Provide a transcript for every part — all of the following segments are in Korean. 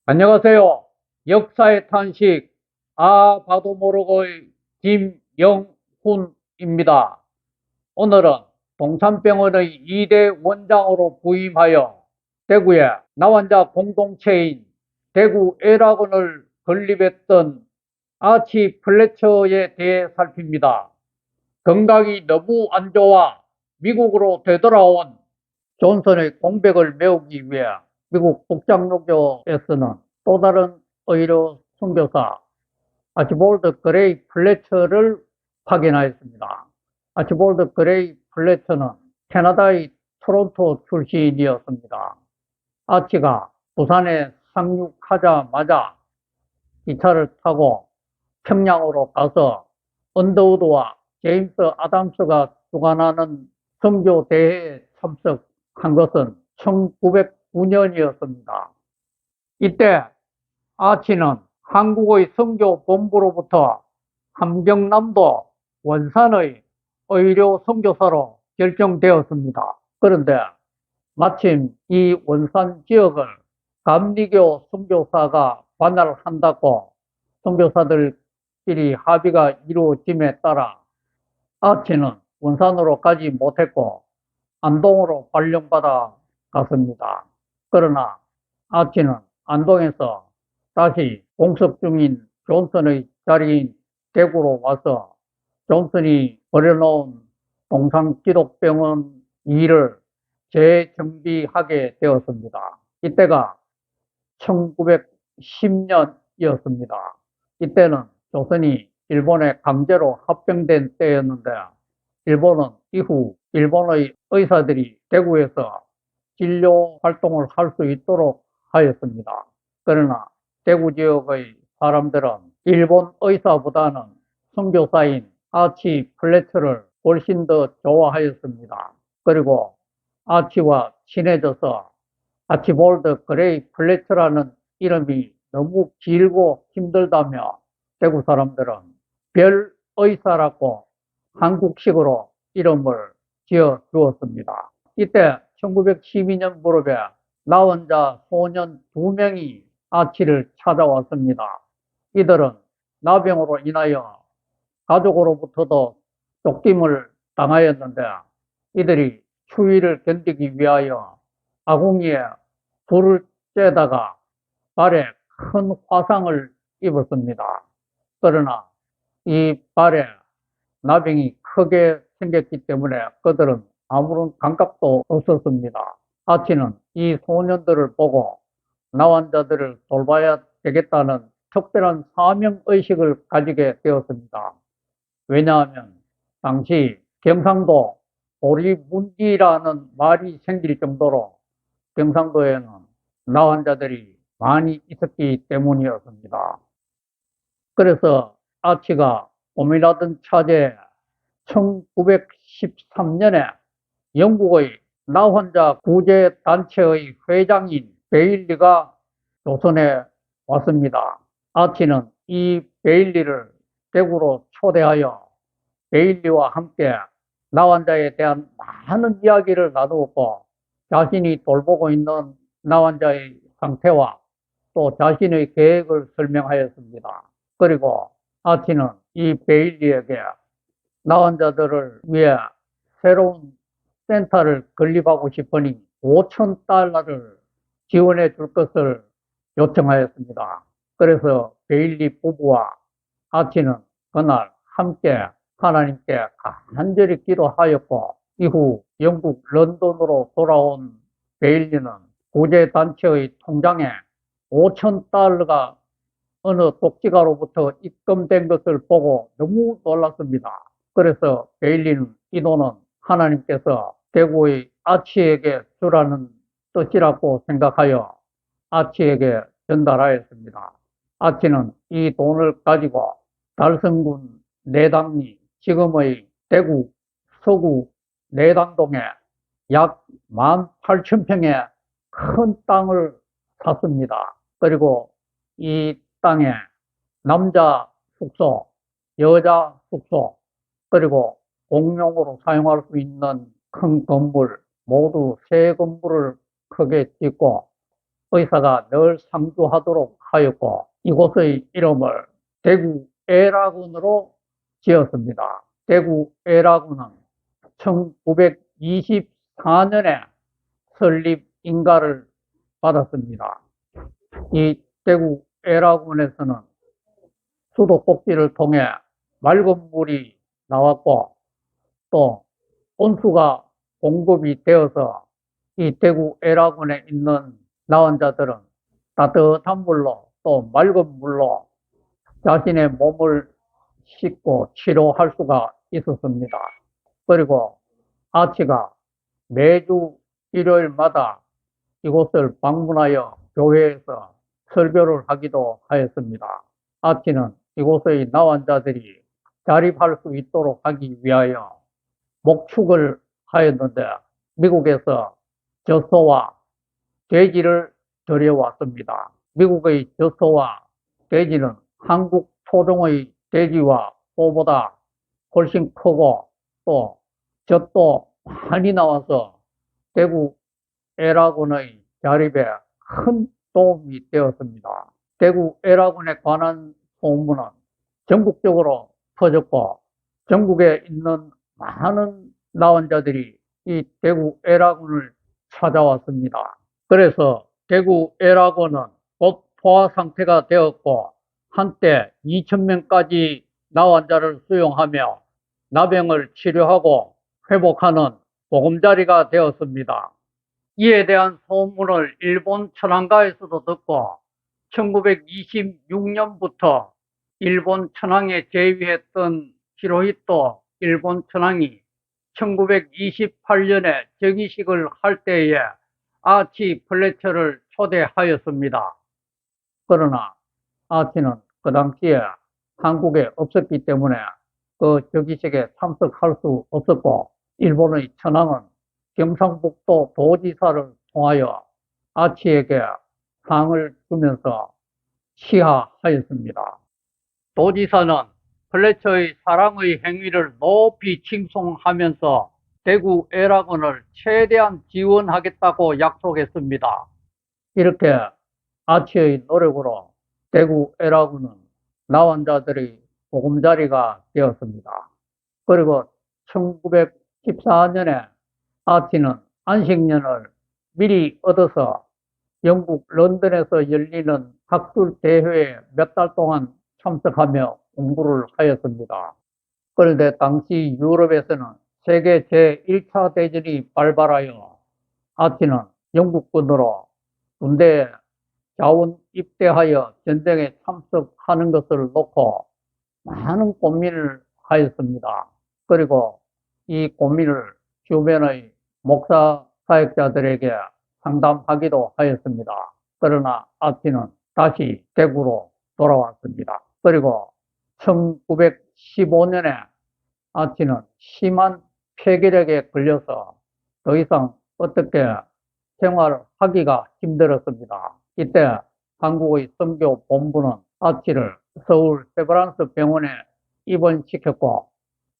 안녕하세요. 역사의 탄식, 봐도 모르고의 김영훈입니다. 오늘은 동산병원의 2대 원장으로 부임하여 대구의 나환자 공동체인 대구 애락원을 건립했던 아치 플래처에 대해 살핍니다. 건강이 너무 안 좋아 미국으로 되돌아온 존슨의 공백을 메우기 위해 미국 북장로교에서는 또 다른 의료 선교사 아치볼드 그레이 플래처를 파견하였습니다. 아치볼드 그레이 플래처는 캐나다의 토론토 출신이었습니다. 아치가 부산에 상륙하자마자 기차를 타고 평양으로 가서 언더우드와 제임스 아담스가 주관하는 선교대회에 참석한 것은 1909년이었습니다. 이때 아치는 한국의 선교본부로부터 함경남도 원산의 의료 선교사로 결정되었습니다. 그런데 마침 이 원산 지역을 감리교 선교사가 관할한다고 선교사들끼리 합의가 이루어짐에 따라 아치는 원산으로 가지 못했고 안동으로 발령받아 갔습니다. 그러나 아치는 안동에서 다시 공석 중인 존슨의 자리인 대구로 와서 존슨이 버려놓은 동산기독병원 일을 재정비하게 되었습니다. 이때가 1910년이었습니다. 이때는 조선이 일본에 강제로 합병된 때였는데 일본은 이후 일본의 의사들이 대구에서 진료 활동을 할 수 있도록 하였습니다. 그러나 대구 지역의 사람들은 일본 의사보다는 선교사인 아치 플래처를 훨씬 더 좋아하였습니다. 그리고 아치와 친해져서 아치볼드 그레이 플래처라는 이름이 너무 길고 힘들다며 대구 사람들은 별 의사라고 한국식으로 이름을 지어 주었습니다. 이때 1912년 무렵에 나환자 소년 2명이 아치를 찾아왔습니다. 이들은 나병으로 인하여 가족으로부터도 쫓김을 당하였는데 이들이 추위를 견디기 위하여 아궁이에 불을 쬐다가 발에 큰 화상을 입었습니다. 그러나 이 발에 나병이 크게 생겼기 때문에 그들은 아무런 감각도 없었습니다. 아치는 이 소년들을 보고 나환자들을 돌봐야 되겠다는 특별한 사명의식을 가지게 되었습니다. 왜냐하면 당시 경상도 오리문지라는 말이 생길 정도로 경상도에는 나환자들이 많이 있었기 때문이었습니다. 그래서 아치가 고민하던 차제에 1913년에 영국의 나환자 구제단체의 회장인 베일리가 조선에 왔습니다. 아치는 이 베일리를 대구로 초대하여 베일리와 함께 나환자에 대한 많은 이야기를 나누었고 자신이 돌보고 있는 나환자의 상태와 또 자신의 계획을 설명하였습니다. 그리고 아치는 이 베일리에게 나환자들을 위해 새로운 센터를 건립하고 싶으니 5,000달러를 지원해 줄 것을 요청하였습니다. 그래서 베일리 부부와 아치는 그날 함께 하나님께 간절히 기도하였고 이후 영국 런던으로 돌아온 베일리는 구제단체의 통장에 5,000달러가 어느 독지가로부터 입금된 것을 보고 너무 놀랐습니다. 그래서 베일리는 이 돈은 하나님께서 대구의 아치에게 주라는 뜻이라고 생각하여 아치에게 전달하였습니다. 아치는 이 돈을 가지고 달성군 내당리, 지금의 대구 서구 내당동에 약 18,000평의 큰 땅을 샀습니다. 그리고 이 땅에 남자 숙소, 여자 숙소, 그리고 공용으로 사용할 수 있는 큰 건물, 모두 세 건물을 크게 짓고 의사가 늘 상주하도록 하였고 이곳의 이름을 대구 애락원으로 지었습니다. 대구 애락원은 1924년에 설립 인가를 받았습니다. 이 대구 애락원에서는 수도꼭지를 통해 맑은 물이 나왔고 또 온수가 공급이 되어서 이 대구 애락원에 있는 나환자들은 따뜻한 물로 또 맑은 물로 자신의 몸을 씻고 치료할 수가 있었습니다. 그리고 아치가 매주 일요일마다 이곳을 방문하여 교회에서 설교를 하기도 하였습니다. 아치는 이곳의 나환자들이 자립할 수 있도록 하기 위하여 목축을 하였는데 미국에서 젖소와 돼지를 들여왔습니다. 미국의 젖소와 돼지는 한국 토종의 돼지와 소보다 훨씬 크고 또 젖도 많이 나와서 대구 애락원의 자립에 큰 도움이 되었습니다. 대구 애락원에 관한 소문은 전국적으로 퍼졌고 전국에 있는 많은 나환자들이 이 대구 애락원을 찾아왔습니다. 그래서 대구 애락원은 곧 포화 상태가 되었고 한때 2,000명까지 나환자를 수용하며 나병을 치료하고 회복하는 보금자리가 되었습니다. 이에 대한 소문을 일본 천황가에서도 듣고 1926년부터 일본 천황에 재위했던 히로히토 일본 천황이 1928년에 즉위식을 할 때에 아치 플래처를 초대하였습니다. 그러나 아치는 그 당시에 한국에 없었기 때문에 그 즉위식에 참석할 수 없었고 일본의 천황은 경상북도 도지사를 통하여 아치에게 상을 주면서 시하하였습니다. 도지사는 플래처의 사랑의 행위를 높이 칭송하면서 대구 애락원을 최대한 지원하겠다고 약속했습니다. 이렇게 아치의 노력으로 대구 애락원은 나환자들의 보금자리가 되었습니다. 그리고 1914년에 아치는 안식년을 미리 얻어서 영국 런던에서 열리는 학술 대회에 몇 달 동안 참석하며 공부를 하였습니다. 그런데 당시 유럽에서는 세계 제1차 대전이 발발하여 아치는 영국군으로 군대에 자원 입대하여 전쟁에 참석하는 것을 놓고 많은 고민을 하였습니다. 그리고 이 고민을 주변의 목사 사역자들에게 상담하기도 하였습니다. 그러나 아치는 다시 대구로 돌아왔습니다. 그리고 1915년에 아치는 심한 폐결핵에 걸려서 더 이상 어떻게 생활하기가 힘들었습니다. 이때 한국의 선교 본부는 아치를 서울 세브란스 병원에 입원시켰고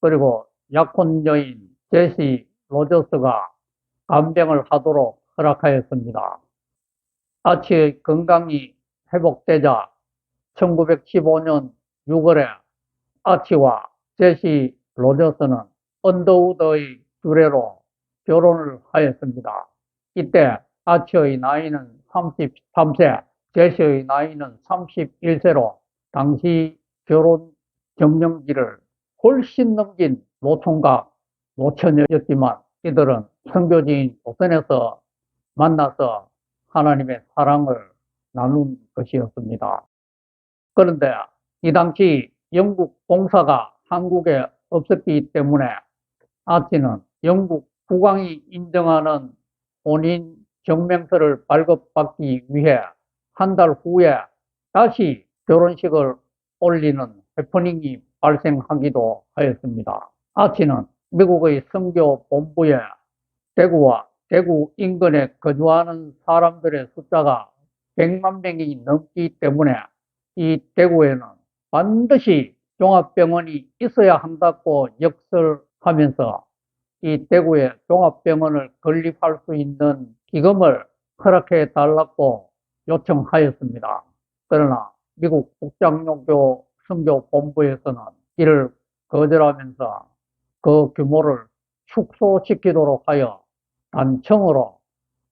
그리고 약혼 여인 제시 로저스가 간병을 하도록 허락하였습니다. 아치의 건강이 회복되자 1915년 6월에 아치와 제시 로저스는 언더우드의 두레로 결혼을 하였습니다. 이때 아치의 나이는 33세, 제시의 나이는 31세로 당시 결혼 정년기를 훨씬 넘긴 노총각, 노처녀였지만 이들은 선교지인 조선에서 만나서 하나님의 사랑을 나눈 것이었습니다. 그런데 이 당시 영국 공사가 한국에 없었기 때문에 아치는 영국 국왕이 인정하는 혼인 증명서를 발급받기 위해 한 달 후에 다시 결혼식을 올리는 해프닝이 발생하기도 하였습니다. 아치는 미국의 선교 본부에 대구와 대구 인근에 거주하는 사람들의 숫자가 100만 명이 넘기 때문에 이 대구에는 반드시 종합병원이 있어야 한다고 역설하면서 이 대구에 종합병원을 건립할 수 있는 기금을 허락해 달라고 요청하였습니다. 그러나 미국 국장종교 선교본부에서는 이를 거절하면서 그 규모를 축소시키도록 하여 단청으로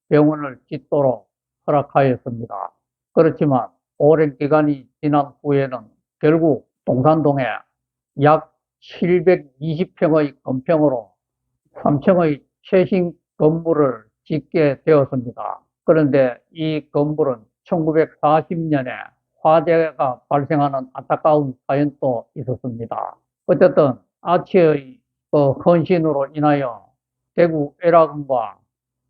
병원을 짓도록 허락하였습니다. 그렇지만 오랜 기간이 지난 후에는 결국 동산동에 약 720평의 건평으로 3층의 최신 건물을 짓게 되었습니다. 그런데 이 건물은 1940년에 화재가 발생하는 안타까운 사연도 있었습니다. 어쨌든 아치의 헌신으로 인하여 대구 애라금과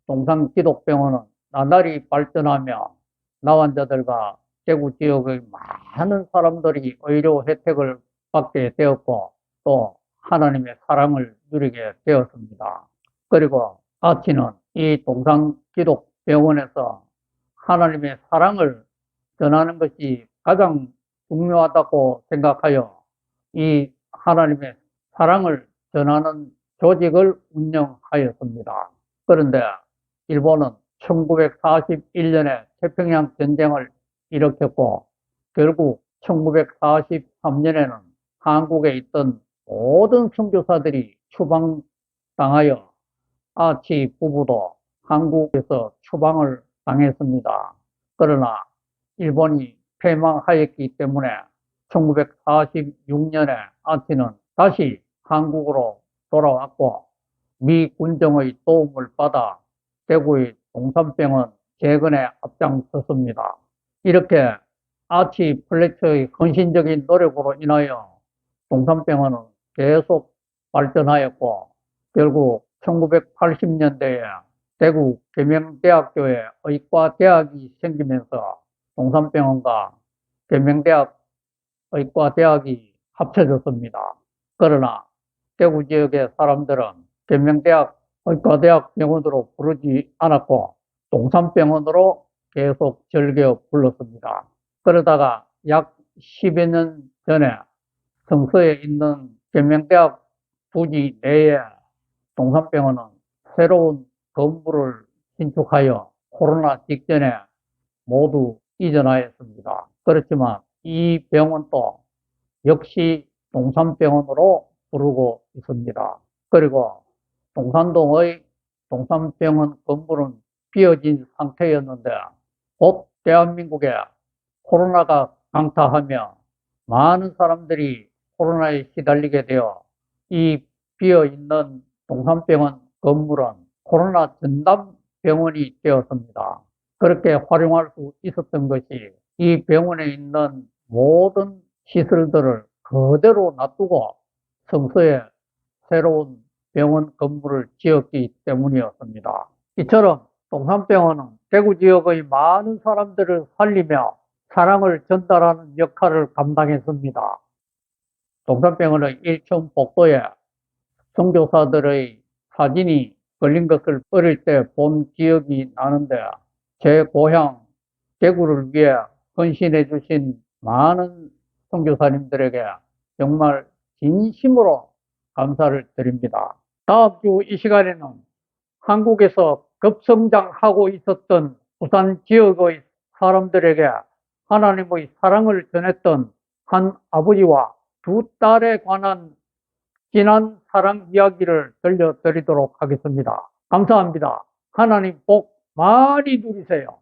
동산기독병원은 나날이 발전하며 나환자들과 대구 지역의 많은 사람들이 의료 혜택을 받게 되었고 또 하나님의 사랑을 누리게 되었습니다. 그리고 아치는 이 동산기독병원에서 하나님의 사랑을 전하는 것이 가장 중요하다고 생각하여 이 하나님의 사랑을 전하는 조직을 운영하였습니다. 그런데 일본은 1941년에 태평양 전쟁을 일으켰고 결국 1943년에는 한국에 있던 모든 선교사들이 추방당하여 아치 부부도 한국에서 추방을 당했습니다. 그러나 일본이 패망하였기 때문에 1946년에 아치는 다시 한국으로 돌아왔고 미 군정의 도움을 받아 대구의 동산병원 재건에 앞장섰습니다. 이렇게 아치 플래처의 헌신적인 노력으로 인하여 동산병원은 계속 발전하였고 결국 1980년대에 대구 계명대학교에 의과대학이 생기면서 동산병원과 계명대학 의과대학이 합쳐졌습니다. 그러나 대구 지역의 사람들은 계명대학 의과대학 병원으로 부르지 않았고 동산병원으로 계속 즐겨 불렀습니다. 그러다가 약 10여 년 전에 성서에 있는 계명대학 부지 내에 동산병원은 새로운 건물을 신축하여 코로나 직전에 모두 이전하였습니다. 그렇지만 이 병원도 역시 동산병원으로 부르고 있습니다. 그리고 동산동의 동산병원 건물은 비어진 상태였는데 곧 대한민국에 코로나가 강타하며 많은 사람들이 코로나에 시달리게 되어 이 비어있는 동산병원 건물은 코로나 전담병원이 되었습니다. 그렇게 활용할 수 있었던 것이 이 병원에 있는 모든 시설들을 그대로 놔두고 성서에 새로운 병원 건물을 지었기 때문이었습니다. 이처럼 동산병원은 대구 지역의 많은 사람들을 살리며 사랑을 전달하는 역할을 감당했습니다. 동산병원의 1층 복도에 선교사들의 사진이 걸린 것을 어릴 때 본 기억이 나는데 제 고향 대구를 위해 헌신해 주신 많은 선교사님들에게 정말 진심으로 감사를 드립니다. 다음 주 이 시간에는 한국에서 급성장하고 있었던 부산 지역의 사람들에게 하나님의 사랑을 전했던 한 아버지와 두 딸에 관한 진한 사랑 이야기를 들려드리도록 하겠습니다. 감사합니다. 하나님 복 많이 누리세요.